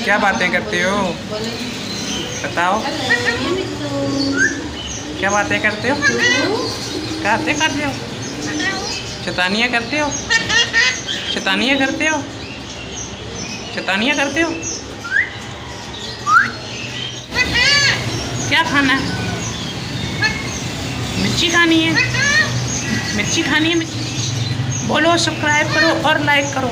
क्या बातें करते हो? बताओ, क्या बातें करते हो? क्या बातें करते हो? शैतानियाँ करते हो? शैतानियाँ करते हो? शैतानियाँ करते हो? क्या खाना है? मिर्ची खानी है? मिर्ची खानी है? बोलो सब्सक्राइब करो और लाइक करो।